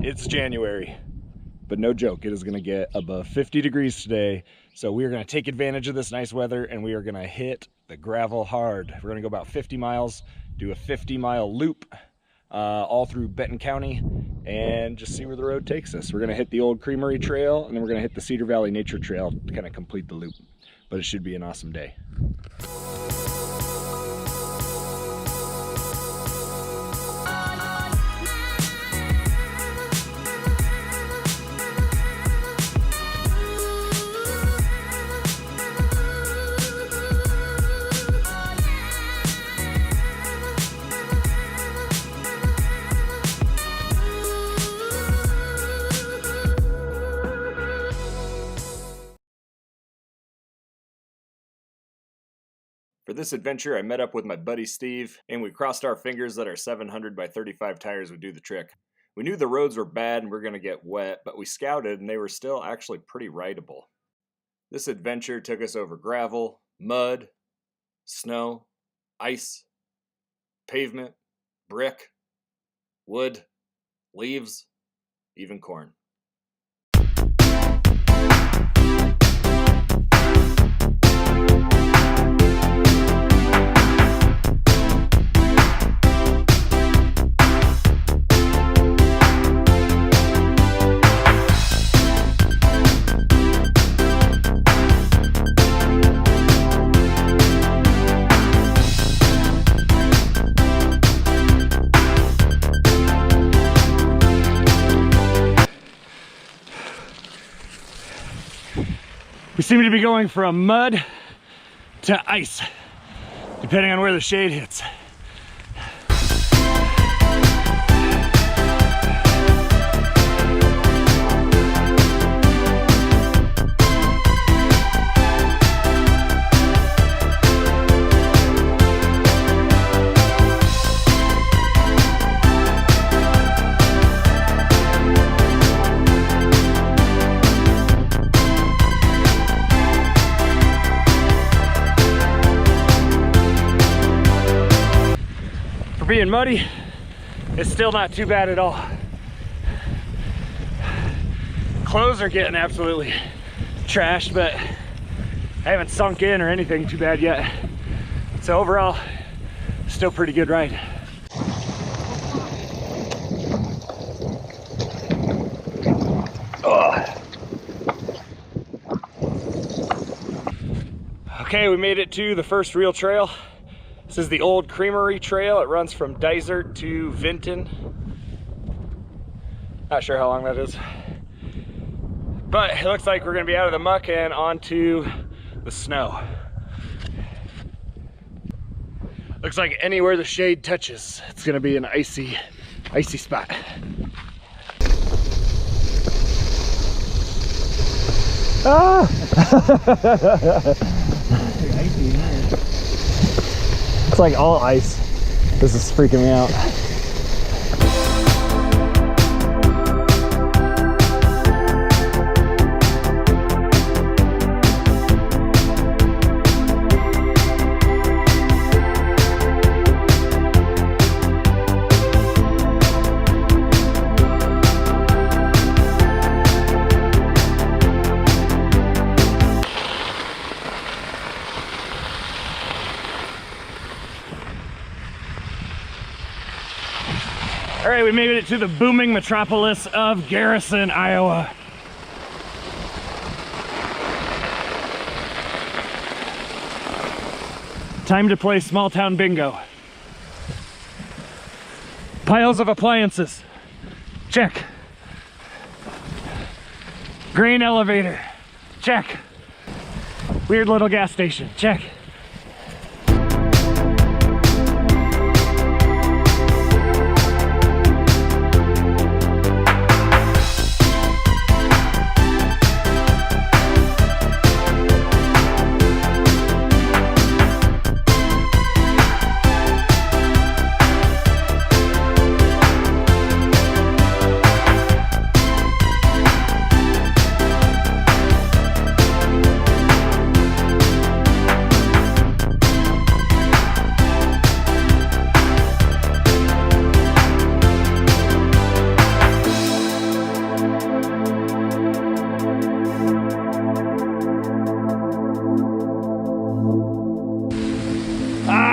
It's January, but no joke, it is gonna get above 50 degrees today. So we are gonna take advantage of this nice weather and we are gonna hit the gravel hard. We're gonna go about 50 miles, do a 50-mile loop all through Benton County and just see where the road takes us. We're gonna hit the old Creamery trail and then we're gonna hit the Cedar Valley Nature Trail to kind of complete the loop. But it should be an awesome day. For this adventure, I met up with my buddy Steve, and we crossed our fingers that our 700 by 35 tires would do the trick. We knew the roads were bad and we were going to get wet, but we scouted and they were still actually pretty rideable. This adventure took us over gravel, mud, snow, ice, pavement, brick, wood, leaves, even corn. We seem to be going from mud to ice, depending on where the shade hits. Being muddy, it's still not too bad at all. Clothes are getting absolutely trashed, but I haven't sunk in or anything too bad yet. So overall, still pretty good ride. Okay, we made it to the first real trail. This is the old Creamery Trail. It runs from Desert to Vinton. Not sure how long that is. But it looks like we're gonna be out of the muck and onto the snow. Looks like anywhere the shade touches, it's gonna be an icy spot. Ah! It's like all ice. This is freaking me out. All right, we made it to the booming metropolis of Garrison, Iowa. Time to play small town bingo. Piles of appliances. Check. Grain elevator. Check. Weird little gas station. Check.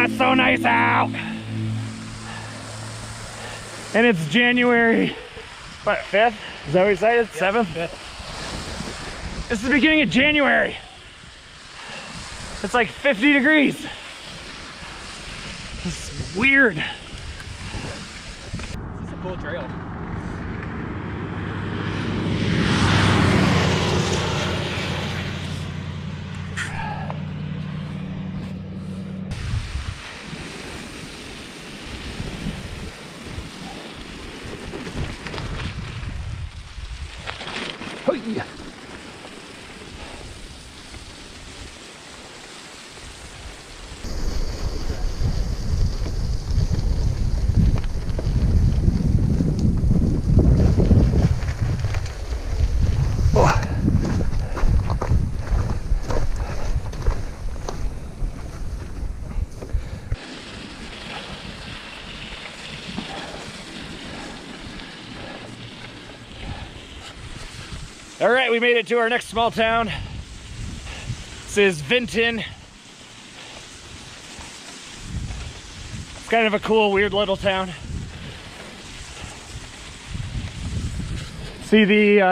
it's so nice out. And it's January, what, 5th? Is that what you said? 7th? 5th. It's the beginning of January. It's like 50 degrees. It's weird. This is a cool trail. Yeah. All right, we made it to our next small town. This is Vinton. It's kind of a cool, weird little town. See the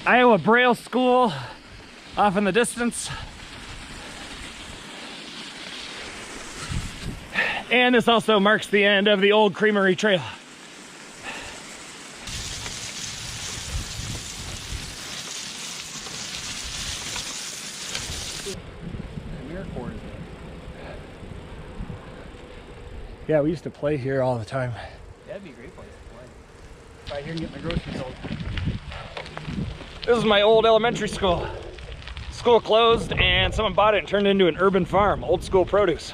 Iowa Braille School off in the distance. And this also marks the end of the old Creamery Trail. Yeah, we used to play here all the time. That'd be a great place to play. Right here and get my groceries sold. This is my old elementary school. School closed and someone bought it and turned it into an urban farm, old school produce.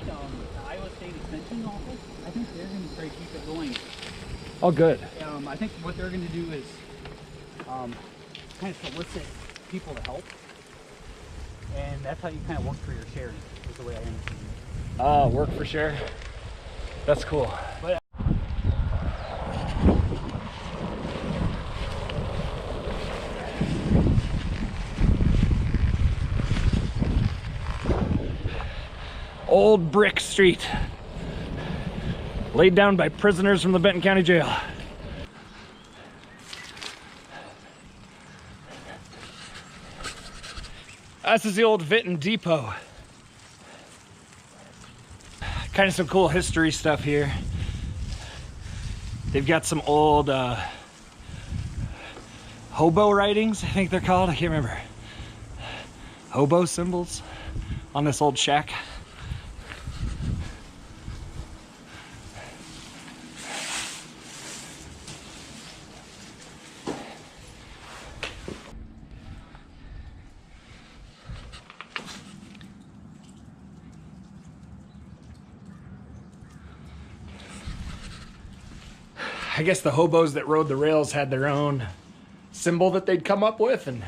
The Iowa State Extension Office, I think they're going to try to keep it going. Oh, good. I think what they're going to do is kind of solicit people to help. And that's how you kind of work for your share, is the way I understand it. Work for share. That's cool. But Old brick street, laid down by prisoners from the Benton County Jail. This is the old Vinton Depot. Kind of some cool history stuff here. They've got some old hobo writings, I think they're called. I can't remember. Hobo symbols on this old shack. I guess the hobos that rode the rails had their own symbol that they'd come up with and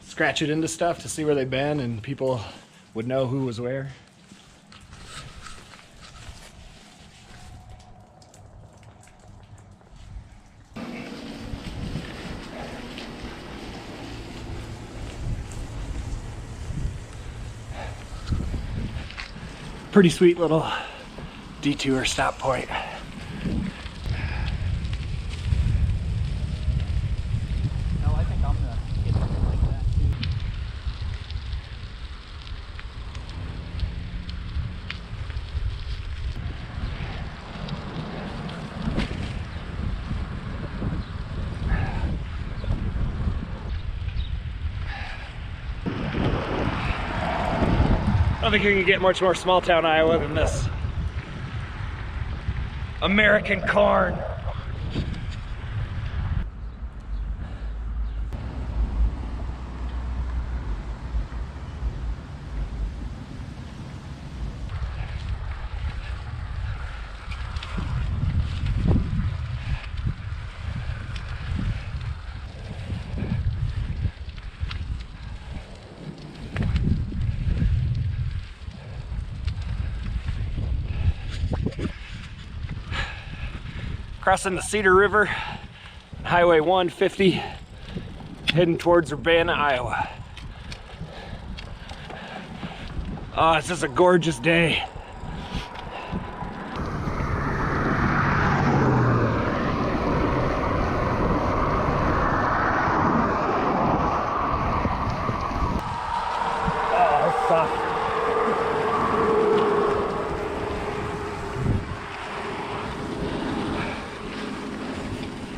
scratch it into stuff to see where they've been, and people would know who was where. Pretty sweet little detour stop point. I don't think you can get much more small town Iowa than this. American corn. Crossing the Cedar River, Highway 150, heading towards Urbana, Iowa. Oh, it's just a gorgeous day. Oh, it's soft.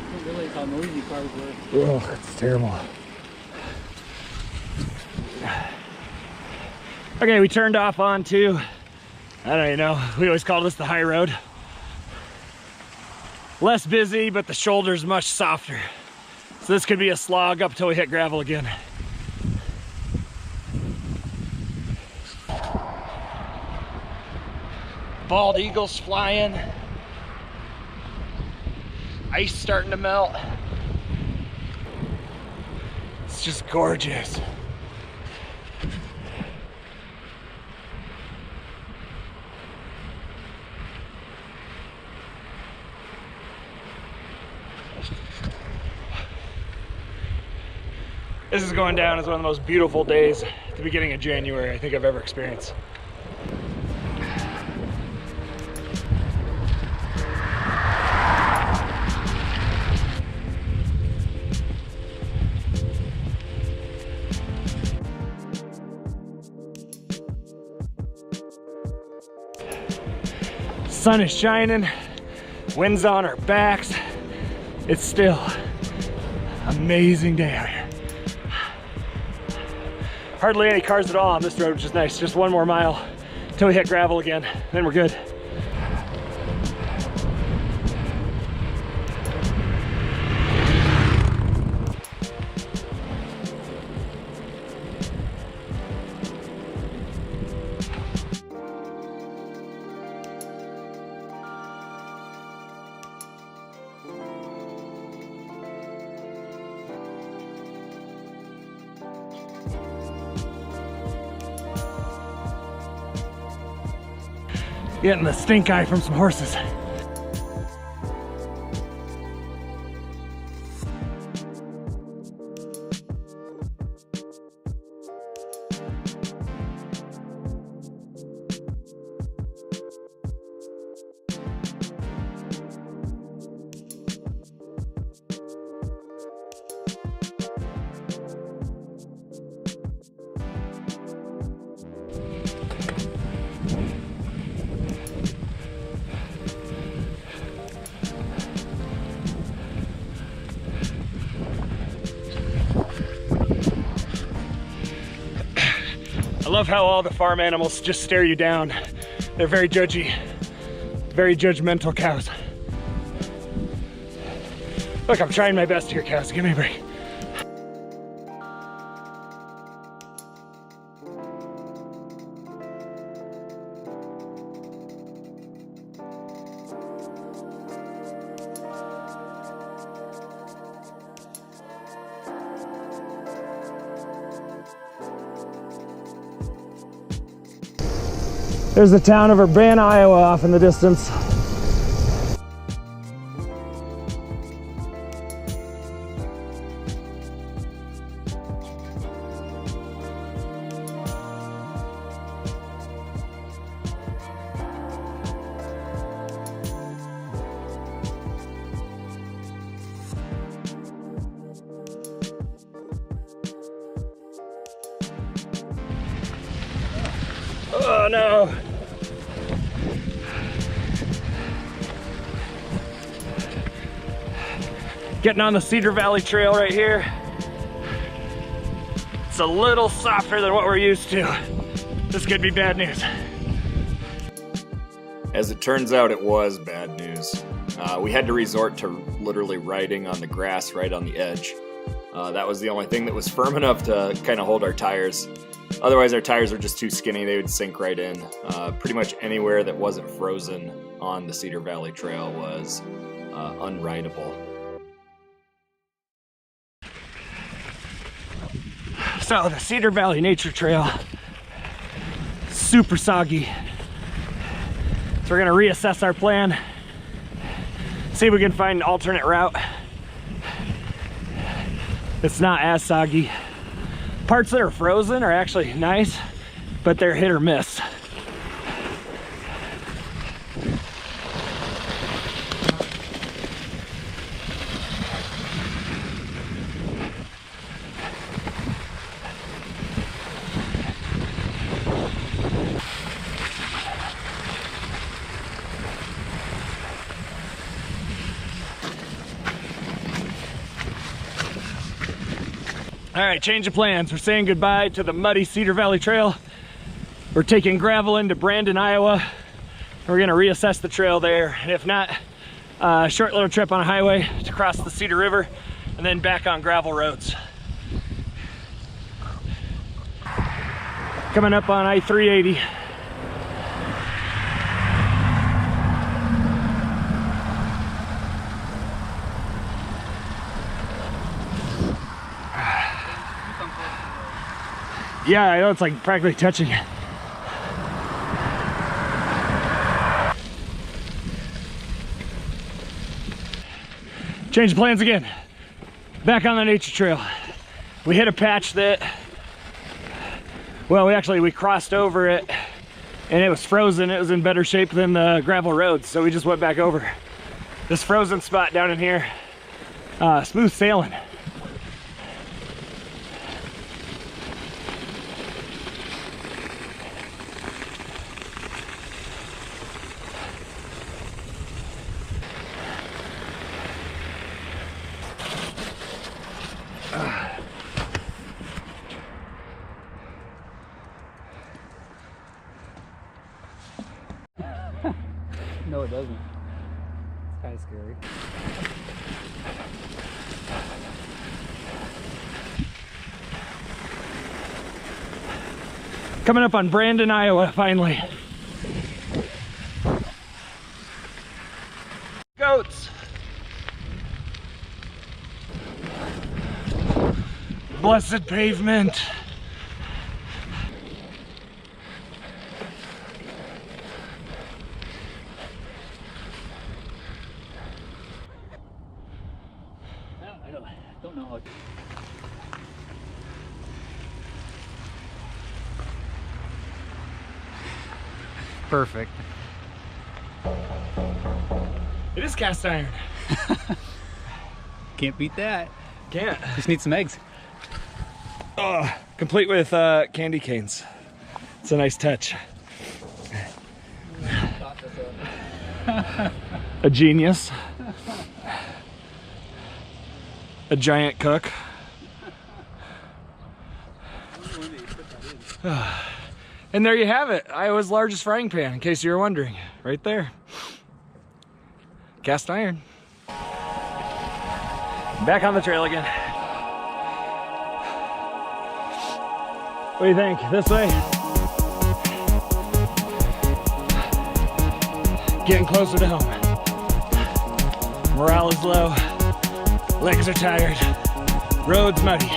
I didn't realize how noisy cars were. Oh, that's terrible. Okay, we turned off onto, I don't even know, we always call this the high road. Less busy, but the shoulder's much softer. So this could be a slog up till we hit gravel again. Bald eagles flying. Ice starting to melt. It's just gorgeous. This is going down as one of the most beautiful days at the beginning of January I think I've ever experienced. Sun is shining, wind's on our backs. It's still an amazing day out here. Hardly any cars at all on this road, which is nice. Just one more mile till we hit gravel again, then we're good. Getting the stink eye from some horses. I love how all the farm animals just stare you down. They're very judgy, very judgmental cows. Look, I'm trying my best here, cows. Give me a break. There's the town of Urbana, Iowa off in the distance. Oh no! Getting on the Cedar Valley Trail right here. It's a little softer than what we're used to. This could be bad news. As it turns out, it was bad news. We had to resort to literally riding on the grass right on the edge. That was the only thing that was firm enough to kind of hold our tires. Otherwise, our tires were just too skinny. They would sink right in. Pretty much anywhere that wasn't frozen on the Cedar Valley Trail was unrideable. So the Cedar Valley Nature Trail, super soggy. So we're gonna reassess our plan, see if we can find an alternate route. it's not as soggy. Parts that are frozen are actually nice, but they're hit or miss. All right, change of plans. We're saying goodbye to the muddy Cedar Valley Trail. We're taking gravel into Brandon, Iowa. We're gonna reassess the trail there. And if not, a short little trip on a highway to cross the Cedar River and then back on gravel roads. Coming up on I-380. Yeah, I know, it's like practically touching it. Change of plans again. Back on the nature trail. We hit a patch that, well, we crossed over it and it was frozen. It was in better shape than the gravel roads, so we just went back over. This frozen spot down in here, smooth sailing. No, it doesn't. It's kind of scary. Coming up on Brandon, Iowa, finally. Goats. Blessed pavement. I don't know how. Perfect. It is cast iron. Can't beat that. Can't. Just need some eggs. Complete with candy canes. It's a nice touch. A genius. A giant cook. And there you have it. Iowa's largest frying pan, in case you were wondering. Right there. Cast iron. Back on the trail again. What do you think? This way? Getting closer to home. Morale is low. Legs are tired. Road's muddy.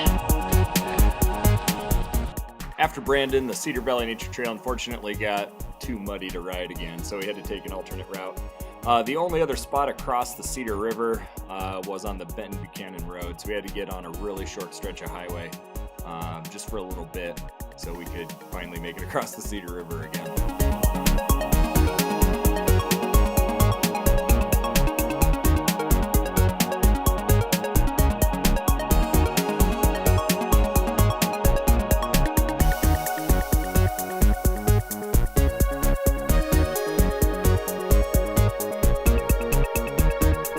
After Brandon, the Cedar Valley Nature Trail unfortunately got too muddy to ride again, so we had to take an alternate route. The only other spot across the Cedar River was on the Benton Buchanan Road, so we had to get on a really short stretch of highway just for a little bit so we could finally make it across the Cedar River again.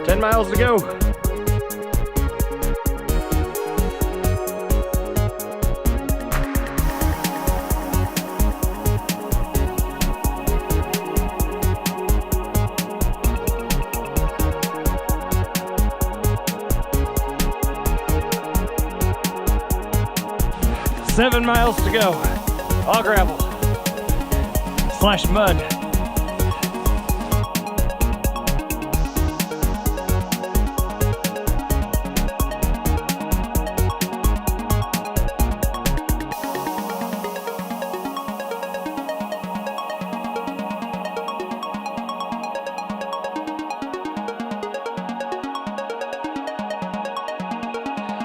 10 miles to go. Seven miles to go. All gravel / mud.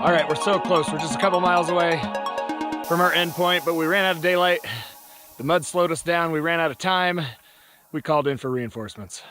All right, we're so close. We're just a couple miles away from our end point, but we ran out of daylight. The mud slowed us down. We ran out of time. We called in for reinforcements.